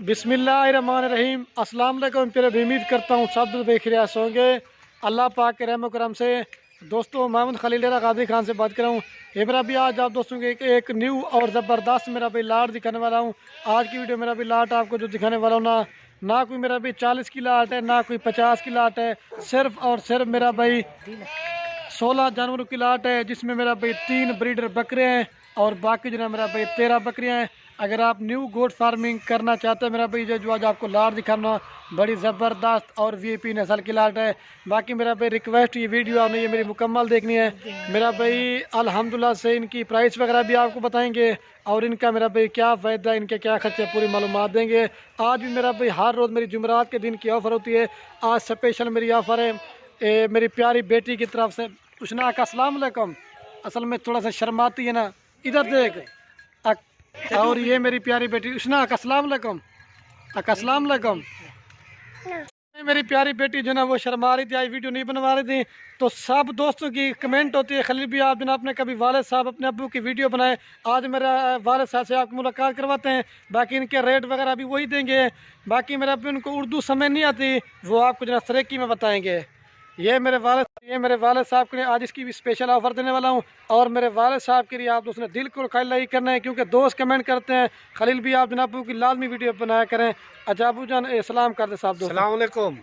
बिस्मिल्लाहिर्रहमानिर्रहीम। अस्सलाम वालेकुम। फिर भी उम्मीद करता हूँ सब बेखियास होंगे अल्लाह पाक के रहम करम से। दोस्तों, मोहम्मद खलील गाजी खान से बात कर रहा हूँ। ये मेरा भी आज आप दोस्तों के एक न्यू और ज़बरदस्त मेरा भी लाट दिखाने वाला हूँ। आज की वीडियो मेरा भी लाट आपको जो दिखाने वाला हूँ ना कोई मेरा भी 40 की लाट है, ना कोई 50 की लाट है। सिर्फ और सिर्फ मेरा भाई 16 जानवरों की लाट है, जिसमें मेरा भाई 3 ब्रीडर बकरे हैं और बाकी जो है मेरा भाई 13 बकरियां हैं। अगर आप न्यू गोट फार्मिंग करना चाहते हैं मेरा भाई, जो आज आपको लाट दिखाना बड़ी ज़बरदस्त और वीआईपी नस्ल की लाट है। बाकी मेरा भाई रिक्वेस्ट, ये वीडियो आपने ये मेरी मुकम्मल देखनी है मेरा भाई। अल्हम्दुलिल्लाह से इनकी प्राइस वगैरह भी आपको बताएंगे और इनका मेरा भाई क्या फ़ायदा, इनके क्या खर्चे, पूरी मालूमात देंगे। आज भी मेरा भाई हर रोज़ मेरी जुमरात के दिन की ऑफ़र होती है। आज स्पेशल मेरी ऑफ़र है मेरी प्यारी बेटी की तरफ से। उष्ना का अस्सलाम वालेकुम। असल में थोड़ा सा शर्माती है ना, इधर देख। और ये मेरी प्यारी बेटी उष्ना का अस्सलाम वालेकुम। अस्सलाम वालेकुम। मेरी प्यारी बेटी जो ना वो शर्मा रही थी, आज वीडियो नहीं बनवा रही थी। तो सब दोस्तों की कमेंट होती है, खलील भी आप जनाब आपने कभी वालिद साहब अपने अब्बू की वीडियो बनाए। आज मेरा वालिद साहब से आपको मुलाकात करवाते हैं। बाकी इनके रेट वगैरह भी वही देंगे। बाकी मेरा भी उनको उर्दू समझ नहीं आती, वो आपको जना सरेकी में बताएँगे। ये मेरे वालिद साहब के लिए आज इसकी भी स्पेशल ऑफ़र देने वाला हूँ। और मेरे वालिद साहब के लिए आप दोस्तों ने दिल को खिलाई करना है, क्योंकि दोस्त कमेंट करते हैं खलील भी आप जनाबू की लाजमी वीडियो बनाया करें। अजाबू जान सलाम कर दे साहब। दोस्त अस्सलाम वालेकुम।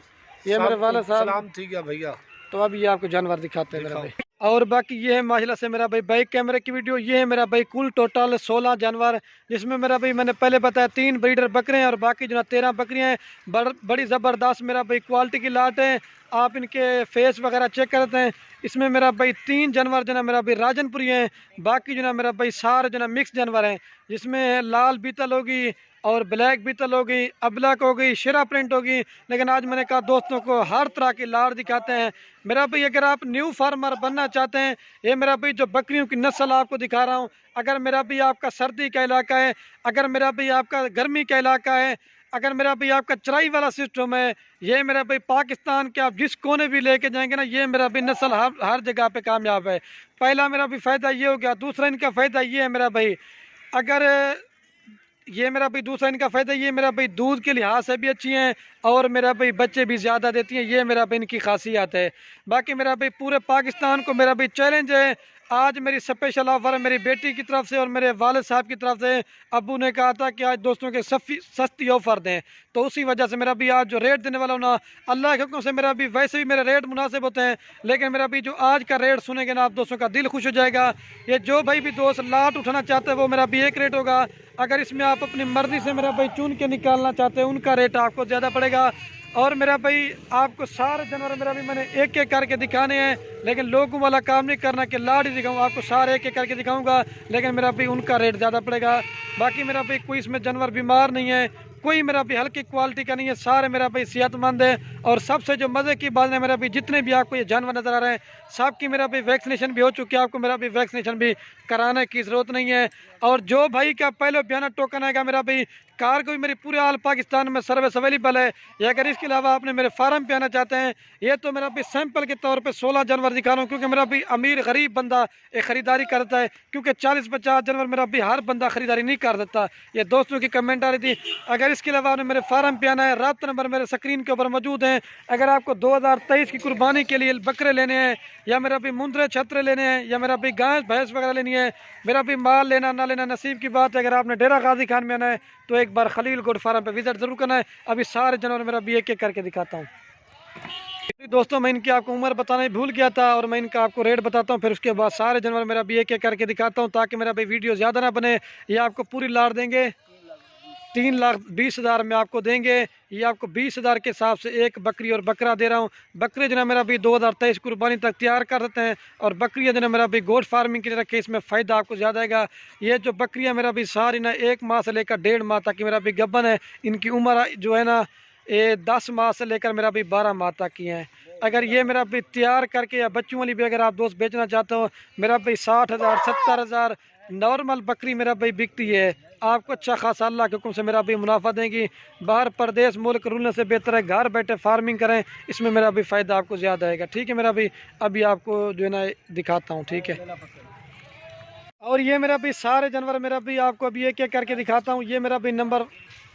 ये मेरे वालिद साहब। सलाम। ठीक है भैया। तो अभी ये आपको जानवर दिखाते हैं मेरा भाई। और बाकी ये है माशाल्लाह से मेरा भाई बैक कैमरे की वीडियो। ये है मेरा भाई कुल टोटल 16 जानवर, जिसमें मेरा भाई मैंने पहले बताया 3 ब्रीडर बकरे हैं और बाकी जो 13 बकरियां हैं। बड़ी ज़बरदस्त मेरा भाई क्वालिटी की लाट है। आप इनके फेस वगैरह चेक करते हैं। इसमें मेरा भाई 3 जानवर जो ना मेरा भाई राजनपुरी हैं, बाकी जो ना मेरा भाई सारे जो ना मिक्स जानवर हैं, जिसमें लाल बीतल होगी और ब्लैक बीतल हो गई, अब्लक हो गई, शेरा प्रिंट होगी। लेकिन आज मैंने कहा दोस्तों को हर तरह की लाट दिखाते हैं मेरा भाई। अगर आप न्यू फार्मर बनना चाहते हैं, ये मेरा भाई जो बकरियों की नस्ल आपको दिखा रहा हूँ, अगर मेरा भाई आपका सर्दी का इलाका है, अगर मेरा भाई आपका गर्मी का इलाका है, अगर मेरा भाई आपका चराई वाला सिस्टम है, ये मेरा भाई पाकिस्तान के आप जिस कोने भी लेके जाएंगे ना, ये मेरा भाई नस्ल हर जगह पे कामयाब है। पहला मेरा भी फ़ायदा ये हो गया। दूसरा इनका फ़ायदा ये है मेरा भाई, अगर ये मेरा भाई दूसरा इनका फ़ायदा ये मेरा भाई दूध के लिहाज से भी अच्छी हैं और मेरा भाई बच्चे भी ज़्यादा देती हैं। ये मेरा भाई इनकी खासियत है। बाकी मेरा भाई पूरे पाकिस्तान को मेरा भाई चैलेंज है। आज मेरी स्पेशल ऑफ़र है मेरी बेटी की तरफ से और मेरे वालिद साहब की तरफ से। अब्बू ने कहा था कि आज दोस्तों के सस्ती ऑफ़र दें, तो उसी वजह से मेरा भी आज जो रेट देने वाला हूँ ना, अल्लाह के हुक्म से मेरा भी वैसे भी मेरे रेट मुनासिब होते हैं, लेकिन मेरा भी जो आज का रेट सुनेंगे ना आप दोस्तों का दिल खुश हो जाएगा। ये जो भाई भी दोस्त लाट उठाना चाहते हैं वो मेरा भी एक रेट होगा। अगर इसमें आप अपनी मर्ज़ी से मेरा भाई चुन के निकालना चाहते हैं, उनका रेट आपको ज़्यादा पड़ेगा। और मेरा भाई आपको सारे जानवर मेरा भी मैंने एक एक करके दिखाने हैं, लेकिन लोगों वाला काम नहीं करना कि लाड़ ही दिखाऊँ। आपको सारे एक एक करके दिखाऊंगा, लेकिन मेरा भाई उनका रेट ज़्यादा पड़ेगा। बाकी मेरा भाई कोई इसमें जानवर बीमार नहीं है, कोई मेरा भी हल्की क्वालिटी का नहीं है, सारे मेरा भाई सेहतमंद है। और सबसे जो मज़े की बात है मेरा भी, जितने भी आपको ये जानवर नज़र आ रहे हैं सबकी मेरा भी वैक्सीनेशन भी हो चुकी है। आपको मेरा भी वैक्सीनेशन भी कराने की ज़रूरत नहीं है। और जो भाई का पहले बयाना टोकन आएगा मेरा भाई, कार को भी मेरी पूरे आल पाकिस्तान में सर्विस अवेलेबल है। या अगर इसके अलावा आपने मेरे फार्म पे आना चाहते हैं, ये तो मेरा भी सैंपल के तौर पे 16 जानवर दिखा रहा हूँ, क्योंकि मेरा भी अमीर गरीब बंदा ये ख़रीदारी करता है, क्योंकि 40-50 जानवर मेरा भी हर बंदा ख़रीदारी नहीं कर देता। ये दोस्तों की कमेंट आ रही थी। अगर इसके अलावा आपने मेरे फार्म पे आना है, रब्ता नंबर मेरे स्क्रीन के ऊपर मौजूद हैं। अगर आपको 2023 की कुर्बानी के लिए बकरे लेने हैं, या मेरा भी मुंदरे छतरे लेने हैं, या मेरा भी गाय भैंस वगैरह लेनी है, मेरा भी माल लेना ना लेना नसीब की बात है। अगर आपने डेरा गाजी खान में आना है तो एक बार खलील गोट फार्म पे विजिट जरूर करना है। अभी सारे जानवर मेरा भी एक एक करके दिखाता हूँ। दोस्तों, मैं इनकी आपको उम्र बताना ही भूल गया था, और मैं इनका आपको रेट बताता हूँ, फिर उसके बाद सारे जानवर मेरा भी एक एक करके दिखाता हूँ, ताकि मेरा भाई वीडियो ज़्यादा ना बने। ये आपको पूरी लाट देंगे 3,20,000 में आपको देंगे। ये आपको 20,000 के हिसाब से एक बकरी और बकरा दे रहा हूँ। बकरे जो ना मेरा भी 2023 कुर्बानी तक तैयार कर देते हैं, और बकरियाँ जो ना मेरा भी गोट फार्मिंग के लिए रखे, इसमें फ़ायदा आपको ज़्यादा आएगा। ये जो बकरियाँ मेरा भी सारी ना 1 माह से लेकर 1.5 माह तक की मेरा भी गब्बन है। इनकी उम्र जो है ना ये 10 माह से लेकर मेरा भी 12 माह तक की हैं। अगर ये मेरा भी तैयार करके या बच्चों वाली भी अगर आप दोस्त बेचना चाहते हो, मेरा भाई 60,000 70,000 नॉर्मल बकरी मेरा भाई बिकती है। आपको अच्छा खासा अल्लाह के हुक्म से मेरा भी मुनाफा देंगी। बाहर प्रदेश मुल्क रुलने से बेहतर है घर बैठे फार्मिंग करें, इसमें मेरा भी फ़ायदा आपको ज़्यादा आएगा। ठीक है मेरा भी, अभी आपको जो है ना दिखाता हूँ। ठीक है, और ये मेरा भी सारे जानवर मेरा भी आपको अभी एक एक करके दिखाता हूँ। ये मेरा भी नंबर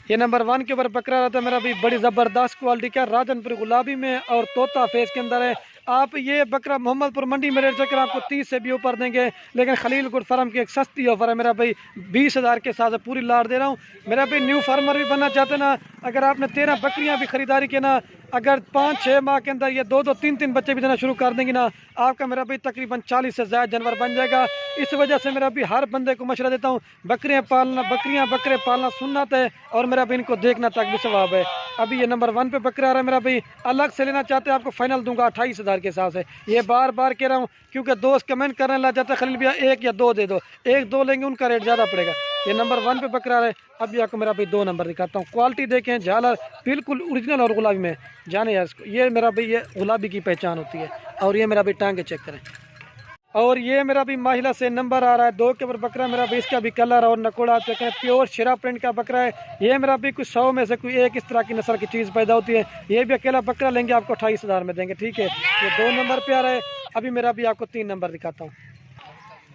ये नंबर 1 के ऊपर बकरा रहता है मेरा भाई, बड़ी ज़बरदस्त क्वालिटी का राजनपुर गुलाबी में और तोता फेस के अंदर है। आप ये बकरा मोहम्मदपुर मंडी में रेट चक्कर आपको 30 से भी ऊपर देंगे, लेकिन खलील गुड फार्म की एक सस्ती ऑफर है मेरा भाई, 20,000 के साथ पूरी लाट दे रहा हूँ मेरा भाई। न्यू फार्मर भी बनना चाहते ना, अगर आपने 13 बकरियाँ भी खरीदारी की ना, अगर 5-6 माह के अंदर ये 2-2 3-3 बच्चे भी देना शुरू कर देंगे ना, आपका मेरा भाई तकरीबन 40 से ज़्यादा जानवर बन जाएगा। इस वजह से मेरा भी हर बंदे को मशवरा देता हूँ, बकरियाँ पालना, बकरियाँ बकरे पालना सुन्नत है और मेरा भी इनको देखना तक भी सवाब है। अभी ये नंबर 1 पे बकरा आ रहा है मेरा भाई, अलग से लेना चाहते हैं आपको फाइनल दूंगा 28,000 के हिसाब से। ये बार बार कह रहा हूँ क्योंकि दोस्त कमेंट करने लग जाते हैं खलील भैया 1 या 2 दे दो, 1-2 लेंगे उनका रेट ज़्यादा पड़ेगा। ये नंबर 1 पे बकरा है। अभी आपको मेरा भाई 2 नंबर दिखाता हूँ, क्वालिटी देखें, झालर बिल्कुल ओरिजिनल और गुलाबी में जाने यार इसको। ये मेरा भाई ये गुलाबी की पहचान होती है। और ये मेरा भाई टांगे चेक करें। और ये मेरा भी माहिला से नंबर आ रहा है 2 के ऊपर बकरा मेरा भी, इसका भी कलर और नकोड़ा चेक करें, प्योर शिरा प्रिंट का बकरा है। ये मेरा भी कुछ 100 में से कोई एक इस तरह की नस्ल की चीज़ पैदा होती है। ये भी अकेला बकरा लेंगे आपको 28,000 में देंगे, ठीक है। ये 2 नंबर पे आ रहा है। अभी मेरा भी आपको 3 नंबर दिखाता हूँ।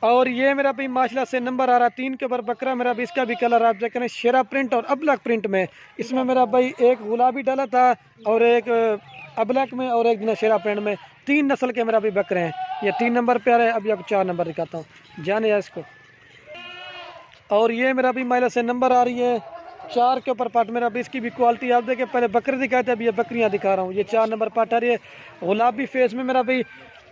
और ये मेरा भी माशाल्लाह से नंबर आ रहा है 3 के ऊपर बकरा मेरा भी, इसका भी कलर आप चेक करें, शेरा प्रिंट और अबलक प्रिंट में। इसमें मेरा भाई एक गुलाबी डाला था और एक अबलक में और एक शेरा प्रिंट में, 3 नस्ल के मेरा भी बकरे हैं। ये 3 नंबर पे आ रहे हैं। अभी आपको 4 नंबर दिखाता हूँ, जाने यार इसको। और ये मेरा भी माइला से नंबर आ रही है 4 के ऊपर पाट मेरा भी, इसकी भी क्वालिटी आप देखें, पहले बकरे दिखाए थे, अभी ये बकरियाँ दिखा रहा हूँ। ये 4 नंबर पाट आ रही है, गुलाबी फेस में मेरा भी,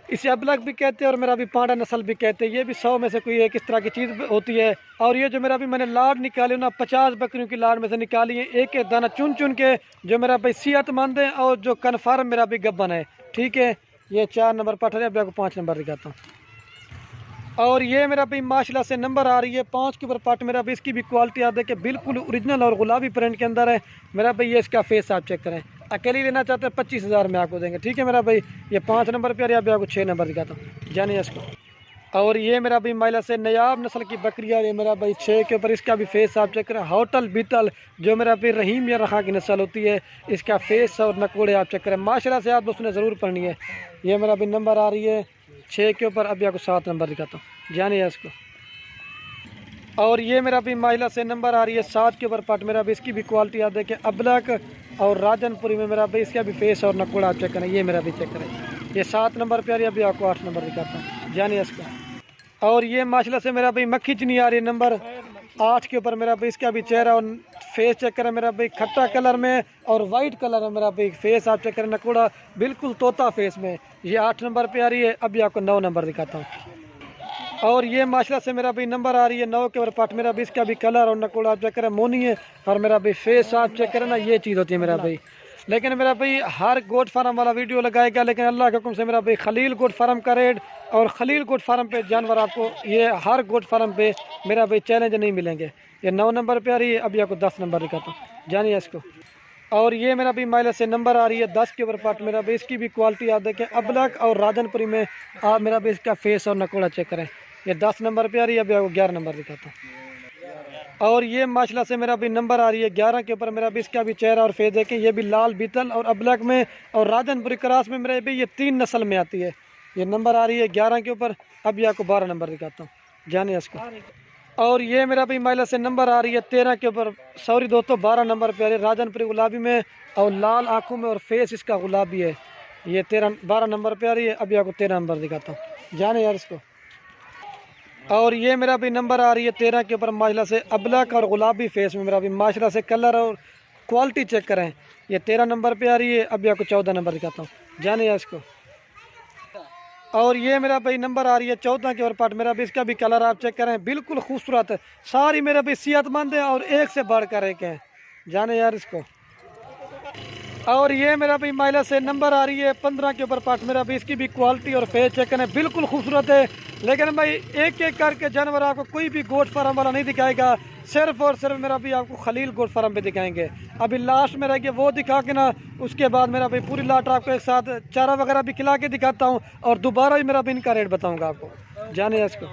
इसे अबलक भी कहते हैं और मेरा भी पांडा नस्ल भी कहते हैं। ये भी 100 में से कोई एक इस तरह की चीज़ होती है। और ये जो मेरा भी मैंने लाड निकाली ना, 50 बकरियों की लाड में से निकाली है, एक एक दाना चुन चुन के, जो मेरा भाई सेहतमंद है और जो कन्फर्म मेरा भी गब्बन है, ठीक है। ये 4 नंबर पट रहे, अभी आपको 5 नंबर दिखाता हूँ। और ये मेरा भाई माशाल्लाह से नंबर आ रही है 5 के ऊपर पाट मेरा भी, इसकी भी क्वालिटी आप देखें, बिल्कुल ओरिजिनल और गुलाबी प्रिंट के अंदर है मेरा भाई। ये इसका फेस आप चेक करें, अकेली लेना चाहते हैं 25,000 में आपको देंगे, ठीक है मेरा भाई। ये 5 नंबर पे आ रही है, अभी आपको 6 नंबर दिखाता हूँ, जानिए इसको। और ये मेरा भाई माइला से नयाब नस्ल की बकरी है, ये मेरा भाई 6 के ऊपर, इसका भी फेस आप चेक करें, होटल बीतल जो मेरा भाई रहीम या रखा की नस्ल होती है, इसका फेस और नकोड़े आप चेक करें, माशाल्लाह से आप दोस्तों ने ज़रूर पढ़नी है। ये मेरा भी नंबर आ रही है 6 के ऊपर, अभी आपको 7 नंबर दिखाता हूँ, जानिए इसको। और ये मेरा भी माहिला से नंबर आ रही है 7 के ऊपर पाट मेरा भी, इसकी भी क्वालिटी आप देखें, अबलक और राजनपुरी में मेरा भी, इसका भी फेस और नकोड़ा आप चेक करें, ये मेरा भी चेक करें। ये 7 नंबर पे आ रही है, अभी आपको 8 नंबर दिखाता हूँ, जानिए इसका। और ये माशाल्लाह से मेरा भाई मक्खी चनी आ रही है नंबर 8 के ऊपर मेरा भाई, इसका भी चेहरा और फेस चेक करें मेरा भाई, खट्टा कलर में और वाइट कलर है मेरा भाई, फेस आप चेक करें, नकोड़ा बिल्कुल तोता फेस में। ये 8 नंबर पे आ रही है, अभी आपको 9 नंबर दिखाता हूँ। और ये माशाल्लाह से मेरा भी नंबर आ रही है 9 के ऊपर पाट मेरा भी, इसका भी कलर और नकोड़ा आप चेक करें, मोनी है और मेरा भाई फेस आप चेक करें ना, ये चीज़ होती है मेरा भाई। लेकिन मेरा भाई हर गोट फार्म वाला वीडियो लगाएगा, लेकिन अल्लाह के हुक्म से मेरा भाई खलील गोट फार्म का रेट और खलील गोट फार्म पे जानवर आपको ये हर गोट फार्म पे मेरा भाई चैलेंज नहीं मिलेंगे। ये 9 नंबर पे आ रही है, अभी आपको 10 नंबर दिखाता हूँ, जानिए इसको। और ये मेरा भी माइला से नंबर आ रही है 10 के ऊपर पाट मेरा भी, इसकी भी क्वालिटी आप देखें, अबलक और राजनपुरी में आप मेरा भी, इसका फेस और नकोड़ा चेक करें। ये 10 नंबर पे आ रही है, अभी आपको 11 नंबर दिखाता हूँ। और ये माशाल्लाह से मेरा भी नंबर आ रही है 11 के ऊपर मेरा भी, इसका भी चेहरा और फेस देखें, ये भी लाल बीतल और अबलक में और राजनपुरी क्रॉस में मेरा भी, ये 3 नस्ल में आती है। ये नंबर आ रही है 11 के ऊपर, अभी आपको 12 नंबर दिखाता हूँ, जानिए इसको। और ये मेरा भी माइला से नंबर आ रही है 13 के ऊपर, सॉरी दोस्तों 12 नंबर पे आ रही है, राजनपुरी गुलाबी में और लाल आँखों में और फेस इसका गुलाबी है। ये 12 नंबर पे आ रही है, अभी आपको 13 नंबर दिखाता हूँ, जाने यार इसको। और ये मेरा भी नंबर आ रही है 13 के ऊपर माशाल्लाह से, अबलक और गुलाबी फेस में मेरा भी, माशाल्लाह से कलर और क्वालिटी चेक करें। ये 13 नंबर पे आ रही है, अभी आपको 14 नंबर दिखाता हूँ, जाने यार इसको। और ये मेरा भाई नंबर आ रही है 14 के ऊपर पाट मेरा भी, इसका भी कलर आप चेक करें, बिल्कुल खूबसूरत है, सारी मेरा भी सेहतमंद है और एक से बढ़कर एक है, जाने यार इसको। और ये मेरा भी माइला से नंबर आ रही है 15 के ऊपर पाट मेरा भी, इसकी भी क्वालिटी और फेस चेक करें, बिल्कुल खूबसूरत है। लेकिन भाई एक एक करके जानवर आपको कोई भी गोट फार्म वाला नहीं दिखाएगा, सिर्फ और सिर्फ मेरा भी आपको खलील गोट फार्म पे दिखाएंगे। अभी लास्ट में रह गया वो दिखा के ना, उसके बाद मेरा भाई पूरी लाट आपको एक साथ चारा वगैरह भी खिला के दिखाता हूँ और दोबारा भी मेरा भी इनका रेट बताऊँगा आपको, जाने इसको।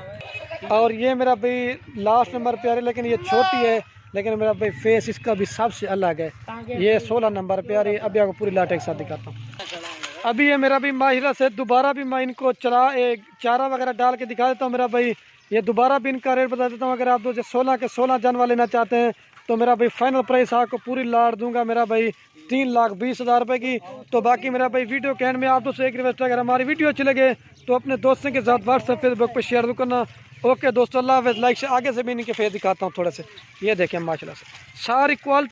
और ये मेरा भाई लास्ट नंबर पे आ रही है, लेकिन ये छोटी है, लेकिन मेरा भाई फेस इसका भी सबसे अलग है। ये 16 नंबर पे आ रही है, अभी आपको पूरी लाट एक साथ दिखाता हूँ। अभी ये मेरा भी माहिरा से दोबारा भी मैं इनको चारा वगैरह डाल के दिखा देता हूँ मेरा भाई। ये दोबारा भी इनका रेट बता देता हूँ, अगर आप 16 के 16 जानवर लेना चाहते हैं तो मेरा भाई फाइनल प्राइस आपको पूरी लाट दूंगा मेरा भाई 3,20,000 रुपये की। तो बाकी मेरा भाई वीडियो के एंड में आप दोस्तों एक रिक्वेस्ट है, अगर हमारी वीडियो अच्छी लगे तो अपने दोस्तों के साथ व्हाट्सएप फेसबुक पर शेयर भी करना। ओके दोस्तों, अल्लाह हाफ़िज़। लाइक से आगे से भी इनके फेस दिखाता हूँ थोड़े से, ये देखें माशाल्लाह से सारी क्वालिटी